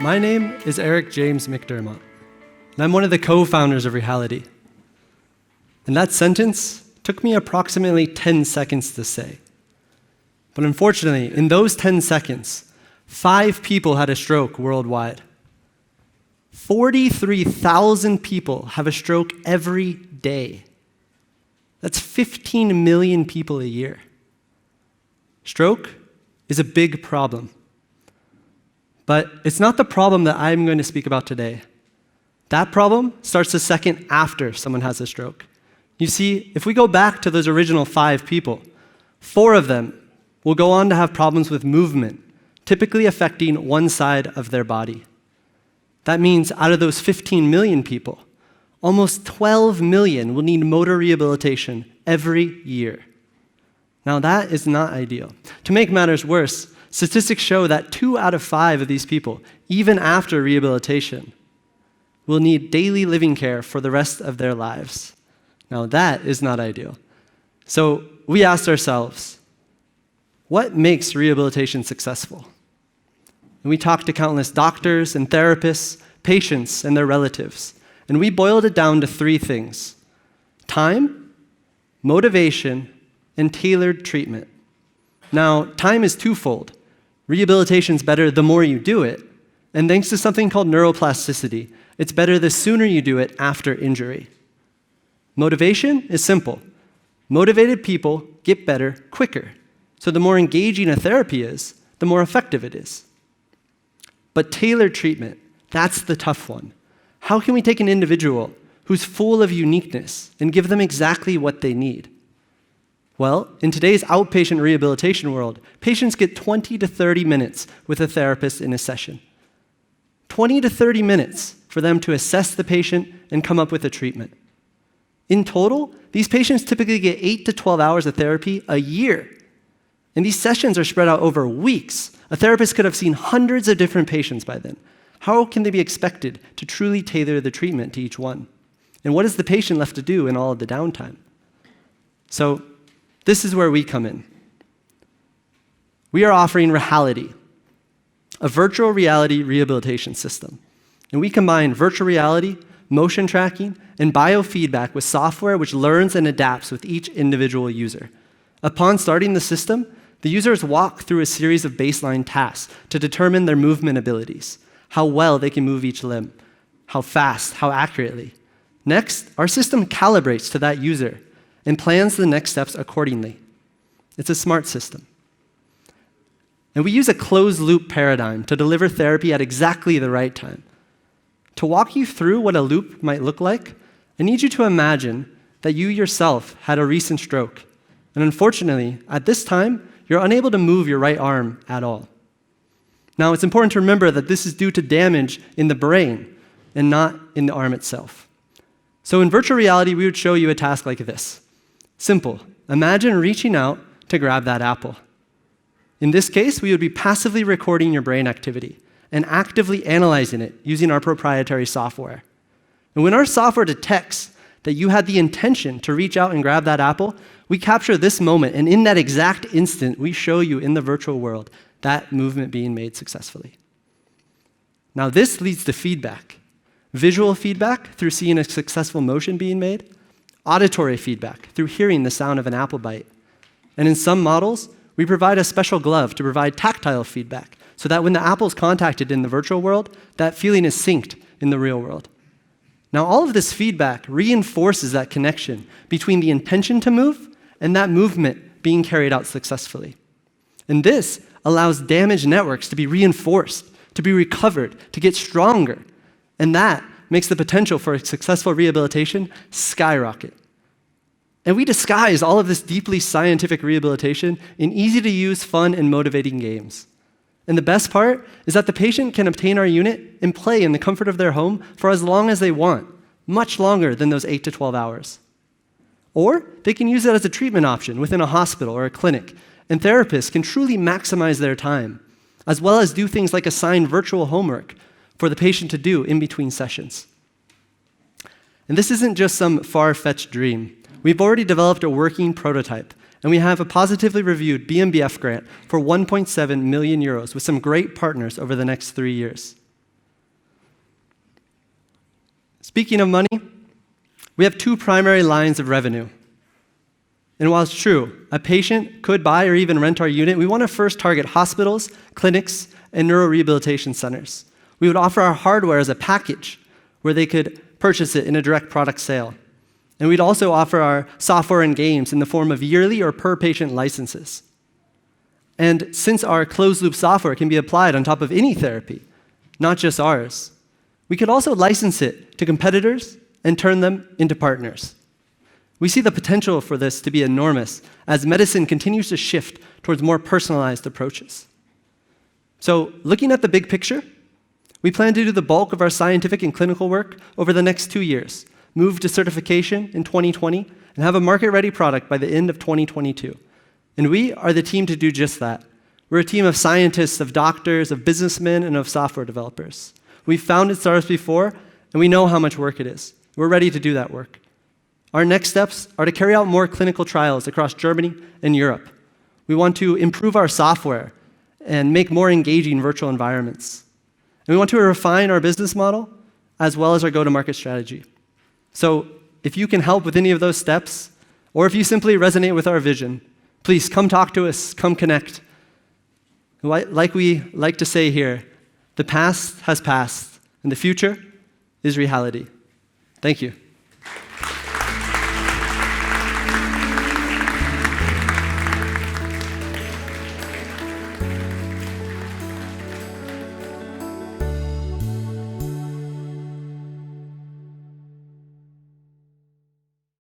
My name is Eric James McDermott, and I'm one of the co-founders of Rehality. And that sentence took me approximately 10 seconds to say. But unfortunately, in those 10 seconds, 5 people had a stroke worldwide. 43,000 people have a stroke every day. That's 15 million people a year. Stroke is a big problem. But it's not the problem that I'm going to speak about today. That problem starts the second after someone has a stroke. You see, if we go back to those original 5 people, 4 of them will go on to have problems with movement, typically affecting one side of their body. That means out of those 15 million people, almost 12 million will need motor rehabilitation every year. Now that is not ideal. To make matters worse, statistics show that 2 out of 5 of these people, even after rehabilitation, will need daily living care for the rest of their lives. Now that is not ideal. So we asked ourselves, what makes rehabilitation successful? And we talked to countless doctors and therapists, patients, and their relatives. And we boiled it down to 3 things: time, motivation, and tailored treatment. Now, time is twofold. Rehabilitation is better the more you do it, and thanks to something called neuroplasticity, it's better the sooner you do it after injury. Motivation is simple. Motivated people get better quicker. So the more engaging a therapy is, the more effective it is. But tailored treatment, that's the tough one. How can we take an individual who's full of uniqueness and give them exactly what they need? Well, in today's outpatient rehabilitation world, patients get 20 to 30 minutes with a therapist in a session. 20 to 30 minutes for them to assess the patient and come up with a treatment. In total, these patients typically get 8 to 12 hours of therapy a year. And these sessions are spread out over weeks. A therapist could have seen hundreds of different patients by then. How can they be expected to truly tailor the treatment to each one? And what is the patient left to do in all of the downtime? So this is where we come in. We are offering Rehality, a virtual reality rehabilitation system. And we combine virtual reality, motion tracking, and biofeedback with software which learns and adapts with each individual user. Upon starting the system, the users walk through a series of baseline tasks to determine their movement abilities, how well they can move each limb, how fast, how accurately. Next, our system calibrates to that user and plans the next steps accordingly. It's a smart system. And we use a closed-loop paradigm to deliver therapy at exactly the right time. To walk you through what a loop might look like, I need you to imagine that you yourself had a recent stroke. And unfortunately, at this time, you're unable to move your right arm at all. Now, it's important to remember that this is due to damage in the brain and not in the arm itself. So in virtual reality, we would show you a task like this. Simple. Imagine reaching out to grab that apple. In this case, we would be passively recording your brain activity and actively analyzing it using our proprietary software. And when our software detects that you had the intention to reach out and grab that apple, we capture this moment, and in that exact instant, we show you in the virtual world that movement being made successfully. Now this leads to feedback. Visual feedback through seeing a successful motion being made, auditory feedback through hearing the sound of an apple bite. And in some models, we provide a special glove to provide tactile feedback so that when the apple is contacted in the virtual world, that feeling is synced in the real world. Now all of this feedback reinforces that connection between the intention to move and that movement being carried out successfully. And this allows damaged networks to be reinforced, to be recovered, to get stronger. And that makes the potential for a successful rehabilitation skyrocket. And we disguise all of this deeply scientific rehabilitation in easy-to-use, fun, and motivating games. And the best part is that the patient can obtain our unit and play in the comfort of their home for as long as they want, much longer than those 8 to 12 hours. Or they can use it as a treatment option within a hospital or a clinic, and therapists can truly maximize their time, as well as do things like assign virtual homework for the patient to do in between sessions. And this isn't just some far-fetched dream. We've already developed a working prototype, and we have a positively reviewed BMBF grant for 1.7 million euros with some great partners over the next 3 years. Speaking of money, we have two primary lines of revenue. And while it's true, a patient could buy or even rent our unit, we want to first target hospitals, clinics, and neurorehabilitation centers. We would offer our hardware as a package where they could purchase it in a direct product sale. And we'd also offer our software and games in the form of yearly or per-patient licenses. And since our closed-loop software can be applied on top of any therapy, not just ours, we could also license it to competitors and turn them into partners. We see the potential for this to be enormous as medicine continues to shift towards more personalized approaches. So, looking at the big picture, we plan to do the bulk of our scientific and clinical work over the next 2 years, move to certification in 2020, and have a market-ready product by the end of 2022. And we are the team to do just that. We're a team of scientists, of doctors, of businessmen, and of software developers. We've founded startups before, and we know how much work it is. We're ready to do that work. Our next steps are to carry out more clinical trials across Germany and Europe. We want to improve our software and make more engaging virtual environments. And we want to refine our business model as well as our go-to-market strategy. So if you can help with any of those steps, or if you simply resonate with our vision, please come talk to us, come connect. Like we like to say here, the past has passed, and the future is Rehality. Thank you.